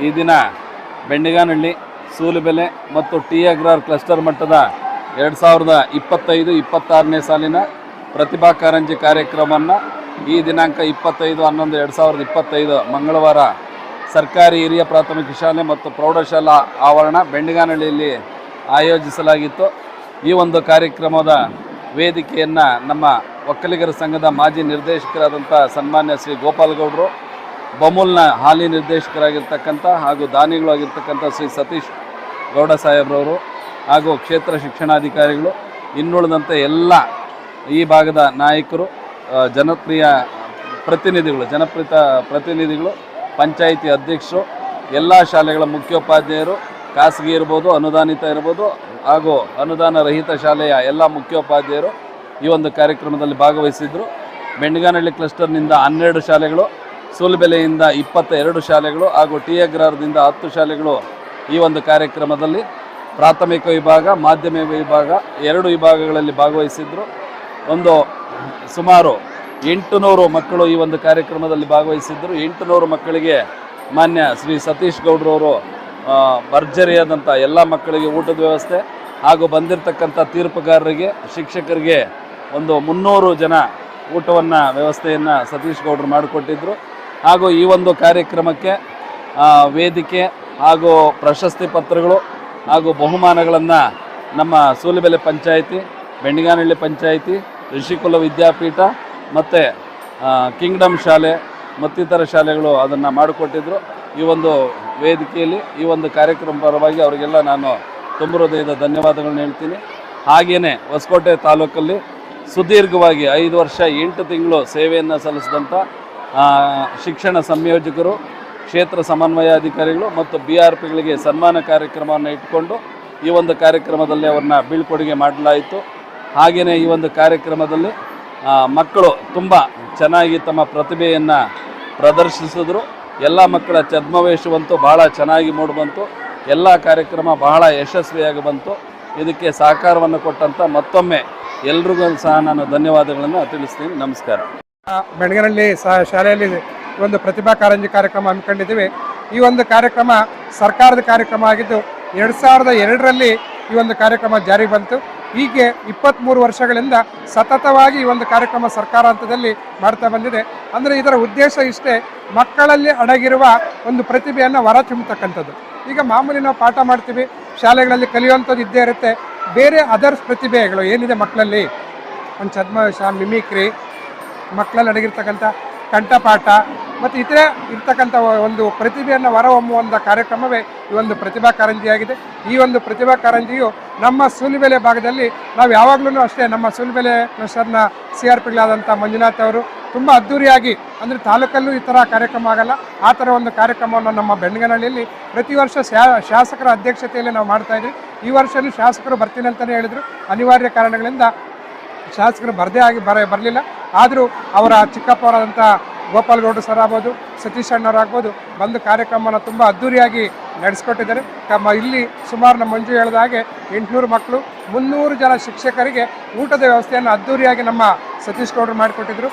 ಈ ದಿನ ಬೆಂಡಿಗಾನಹಳ್ಳಿ, ಸೂಲುಬೆಲೆ ಮತ್ತು ಟಿ ಅಗ್ರಾರ್ ಕ್ಲಸ್ಟರ್ ಮಟ್ಟದ 2025-26ನೇ ಸಾಲಿನ ಪ್ರತಿಭಾ ಕಾರಂಜಿ ಕಾರ್ಯಕ್ರಮವನ್ನು ಈ ದಿನಾಂಕ 25/11/2025 ಮಂಗಳವಾರ ಸರ್ಕಾರಿ ಹಿರಿಯ ಪ್ರಾಥಮಿಕ ಶಾಲೆ ಮತ್ತು ಪ್ರೌಢಶಾಲಾ ಆವರಣ ಬೆಂಡಿಗಾನಹಳ್ಳಿಯಲ್ಲಿ ಆಯೋಜಿಸಲಾಗಿತ್ತು. ಈ ಒಂದು ಕಾರ್ಯಕ್ರಮದ ವೇದಿಕೆಯನ್ನು ನಮ್ಮ ಒಕ್ಕಲಿಗರ ಸಂಘದ ಮಾಜಿ ನಿರ್ದೇಶಕರಾದಂಥ ಸನ್ಮಾನ್ಯ ಶ್ರೀ ಗೋಪಾಲಗೌಡರು, ಬಮೂಲ್ನ ಹಾಲಿ ನಿರ್ದೇಶಕರಾಗಿರ್ತಕ್ಕಂಥ ಹಾಗೂ ದಾನಿಗಳು ಆಗಿರ್ತಕ್ಕಂಥ ಶ್ರೀ ಸತೀಶ್ ಗೌಡ ಸಾಹೇಬ್ರವರು ಹಾಗೂ ಕ್ಷೇತ್ರ ಶಿಕ್ಷಣಾಧಿಕಾರಿಗಳು, ಇನ್ನುಳಿದಂತೆ ಎಲ್ಲ ಈ ಭಾಗದ ನಾಯಕರು, ಜನಪ್ರಿಯ ಪ್ರತಿನಿಧಿಗಳು, ಪಂಚಾಯಿತಿ ಅಧ್ಯಕ್ಷರು, ಎಲ್ಲ ಶಾಲೆಗಳ ಮುಖ್ಯೋಪಾಧ್ಯಾಯರು, ಖಾಸಗಿ ಇರ್ಬೋದು, ಅನುದಾನಿತ ಇರ್ಬೋದು ಹಾಗೂ ಅನುದಾನ ರಹಿತ ಶಾಲೆಯ ಎಲ್ಲ ಮುಖ್ಯೋಪಾಧ್ಯಾಯರು ಈ ಒಂದು ಕಾರ್ಯಕ್ರಮದಲ್ಲಿ ಭಾಗವಹಿಸಿದ್ರು. ಬೆಂಡಿಗಾನಹಳ್ಳಿ ಕ್ಲಸ್ಟರ್ನಿಂದ 12 ಶಾಲೆಗಳು, ಸೂಲುಬೆಲೆಯಿಂದ 22 ಶಾಲೆಗಳು ಹಾಗೂ ಟಿ ಅಗ್ರಾರದಿಂದ 10 ಶಾಲೆಗಳು ಈ ಒಂದು ಕಾರ್ಯಕ್ರಮದಲ್ಲಿ ಪ್ರಾಥಮಿಕ ವಿಭಾಗ, ಮಾಧ್ಯಮಿಕ ವಿಭಾಗ 2 ವಿಭಾಗಗಳಲ್ಲಿ ಭಾಗವಹಿಸಿದ್ರು. ಸುಮಾರು 800 ಮಕ್ಕಳು ಈ ಒಂದು ಕಾರ್ಯಕ್ರಮದಲ್ಲಿ ಭಾಗವಹಿಸಿದ್ದರು. 800 ಮಕ್ಕಳಿಗೆ ಮಾನ್ಯ ಶ್ರೀ ಸತೀಶ್ ಗೌಡ್ರವರು ಭರ್ಜರಿಯಾದಂಥ ಎಲ್ಲ ಮಕ್ಕಳಿಗೆ ಊಟದ ವ್ಯವಸ್ಥೆ ಹಾಗೂ ಬಂದಿರತಕ್ಕಂಥ ತೀರ್ಪುಗಾರರಿಗೆ, ಶಿಕ್ಷಕರಿಗೆ 300 ಜನ ವ್ಯವಸ್ಥೆಯನ್ನು ಸತೀಶ್ ಗೌಡರು ಮಾಡಿಕೊಟ್ಟಿದ್ದರು. ಹಾಗೂ ಈ ಒಂದು ಕಾರ್ಯಕ್ರಮಕ್ಕೆ ವೇದಿಕೆ ಹಾಗೂ ಪ್ರಶಸ್ತಿ ಪತ್ರಗಳು ಹಾಗೂ ಬಹುಮಾನಗಳನ್ನು ನಮ್ಮ ಸೂಲುಬೆಲೆ ಪಂಚಾಯಿತಿ, ಬೆಂಡಿಗಾನಹಳ್ಳಿ ಪಂಚಾಯಿತಿ, ಋಷಿಕುಲ ವಿದ್ಯಾಪೀಠ ಮತ್ತು ಕಿಂಗ್ಡಮ್ ಶಾಲೆ ಮತ್ತಿತರ ಶಾಲೆಗಳು ಅದನ್ನು ಮಾಡಿಕೊಟ್ಟಿದ್ದರು. ಈ ಒಂದು ವೇದಿಕೆಯಲ್ಲಿ ಈ ಒಂದು ಕಾರ್ಯಕ್ರಮ ಪರವಾಗಿ ಅವರಿಗೆಲ್ಲ ನಾನು ತುಂಬ ಹೃದಯದ ಧನ್ಯವಾದಗಳನ್ನ ಹೇಳ್ತೀನಿ. ಹಾಗೆಯೇ ಹೊಸಕೋಟೆ ತಾಲೂಕಲ್ಲಿ ಸುದೀರ್ಘವಾಗಿ 5 ವರ್ಷ 8 ತಿಂಗಳು ಸೇವೆಯನ್ನು ಸಲ್ಲಿಸಿದಂಥ ಶಿಕ್ಷಣ ಸಂಯೋಜಕರು, ಕ್ಷೇತ್ರ ಸಮನ್ವಯಾಧಿಕಾರಿಗಳು ಮತ್ತು BRPಗಳಿಗೆ ಸನ್ಮಾನ ಕಾರ್ಯಕ್ರಮವನ್ನು ಇಟ್ಕೊಂಡು ಈ ಒಂದು ಕಾರ್ಯಕ್ರಮದಲ್ಲಿ ಅವ್ರನ್ನ ಬೀಳ್ಕೊಡುಗೆ ಮಾಡಲಾಯಿತು. ಹಾಗೆಯೇ ಈ ಒಂದು ಕಾರ್ಯಕ್ರಮದಲ್ಲಿ ಮಕ್ಕಳು ತುಂಬ ಚೆನ್ನಾಗಿ ತಮ್ಮ ಪ್ರತಿಭೆಯನ್ನು ಪ್ರದರ್ಶಿಸಿದ್ರು. ಎಲ್ಲ ಮಕ್ಕಳ ಛದ್ಮವೇಶವಂತೂ ಭಾಳ ಚೆನ್ನಾಗಿ ಮೂಡಿಬಂತು. ಎಲ್ಲ ಕಾರ್ಯಕ್ರಮ ಬಹಳ ಯಶಸ್ವಿಯಾಗಿ ಬಂತು. ಇದಕ್ಕೆ ಸಹಕಾರವನ್ನು ಕೊಟ್ಟಂಥ ಮತ್ತೊಮ್ಮೆ ಎಲ್ರಿಗೂ ಸಹ ನಾನು ಧನ್ಯವಾದಗಳನ್ನು ತಿಳಿಸ್ತೀನಿ. ನಮಸ್ಕಾರ. ಬೆಂಡಿಗಾನಹಳ್ಳಿ ಶಾಲೆಯಲ್ಲಿ ಒಂದು ಪ್ರತಿಭಾ ಕಾರಂಜಿ ಕಾರ್ಯಕ್ರಮ ಹಮ್ಮಿಕೊಂಡಿದ್ದೀವಿ. ಈ ಒಂದು ಕಾರ್ಯಕ್ರಮ ಸರ್ಕಾರದ ಕಾರ್ಯಕ್ರಮ ಆಗಿದ್ದು 2002ರಲ್ಲಿ ಈ ಒಂದು ಕಾರ್ಯಕ್ರಮ ಜಾರಿಗೆ ಬಂತು. ಹೀಗೆ 23 ವರ್ಷಗಳಿಂದ ಸತತವಾಗಿ ಈ ಒಂದು ಕಾರ್ಯಕ್ರಮ ಸರ್ಕಾರ ಹಂತದಲ್ಲಿ ಮಾಡ್ತಾ ಬಂದಿದೆ. ಅಂದರೆ ಇದರ ಉದ್ದೇಶ ಇಷ್ಟೇ, ಮಕ್ಕಳಲ್ಲಿ ಅಡಗಿರುವ ಒಂದು ಪ್ರತಿಭೆಯನ್ನು ಹೊರಚಿಮ್ಮತಕ್ಕಂಥದ್ದು. ಈಗ ಮಾಮೂಲಿ ನಾವು ಪಾಠ ಮಾಡ್ತೀವಿ, ಶಾಲೆಗಳಲ್ಲಿ ಕಲಿಯುವಂಥದ್ದು ಇದ್ದೇ ಇರುತ್ತೆ. ಬೇರೆ ಅದರ್ಸ್ ಪ್ರತಿಭೆಗಳು ಏನಿದೆ ಮಕ್ಕಳಲ್ಲಿ, ಒಂದು ಛದ್ಮವೇಶ, ಮಿಮಿಕ್ರಿ, ಮಕ್ಕಳಲ್ಲಿ ಅಡಗಿರ್ತಕ್ಕಂಥ ಕಂಠಪಾಠ ಮತ್ತು ಇತರೆ ಇರ್ತಕ್ಕಂಥ ಒಂದು ಪ್ರತಿಭೆಯನ್ನು ಹೊರಹೊಮ್ಮುವಂಥ ಕಾರ್ಯಕ್ರಮವೇ ಈ ಒಂದು ಪ್ರತಿಭಾ ಕಾರಂಜಿಯಾಗಿದೆ. ಈ ಒಂದು ಪ್ರತಿಭಾ ಕಾರಂಜಿಯು ನಮ್ಮ ಸೂಲುಬೆಲೆ ಭಾಗದಲ್ಲಿ ನಾವು ಯಾವಾಗಲೂ ಅಷ್ಟೇ, ನಮ್ಮ ಸೂಲುಬೆಲೆ ಕ್ಲಸ್ಟರ್ನ CRPಗಳಾದಂಥ ಮಂಜುನಾಥ್ ಅವರು ತುಂಬ ಅದ್ಧೂರಿಯಾಗಿ, ಅಂದರೆ ತಾಲೂಕಲ್ಲೂ ಈ ಥರ ಕಾರ್ಯಕ್ರಮ ಆಗಲ್ಲ, ಆ ಥರ ಒಂದು ಕಾರ್ಯಕ್ರಮವನ್ನು ನಮ್ಮ ಬೆಂಡಿಗಾನಹಳ್ಳಿಯಲ್ಲಿ ಪ್ರತಿ ವರ್ಷ ಶಾಸಕರ ಅಧ್ಯಕ್ಷತೆಯಲ್ಲಿ ನಾವು ಮಾಡ್ತಾಯಿದ್ವಿ. ಈ ವರ್ಷವೂ ಶಾಸಕರು ಬರ್ತೀನಿ ಅಂತಲೇ ಹೇಳಿದರು. ಅನಿವಾರ್ಯ ಕಾರಣಗಳಿಂದ ಶಾಸಕರು ಬರಲಿಲ್ಲ. ಆದರೂ ಅವರ ಚಿಕ್ಕಪ್ಪವರಾದಂಥ ಗೋಪಾಲಗೌಡರು ಸರ್ ಆಗ್ಬೋದು, ಸತೀಶ್ ಅಣ್ಣವರಾಗ್ಬೋದು ಬಂದು ಕಾರ್ಯಕ್ರಮನ ತುಂಬ ಅದ್ಧೂರಿಯಾಗಿ ನಡೆಸ್ಕೊಟ್ಟಿದ್ದಾರೆ. ಇಲ್ಲಿ ಸುಮಾರು ನಮ್ಮ ಮಂಜು ಹೇಳಿದ ಹಾಗೆ 800 ಮಕ್ಕಳು, 300 ಜನ ಶಿಕ್ಷಕರಿಗೆ ಊಟದ ವ್ಯವಸ್ಥೆಯನ್ನು ಅದ್ಧೂರಿಯಾಗಿ ನಮ್ಮ ಸತೀಶ್ ಗೌಡರು ಮಾಡಿಕೊಟ್ಟಿದ್ರು.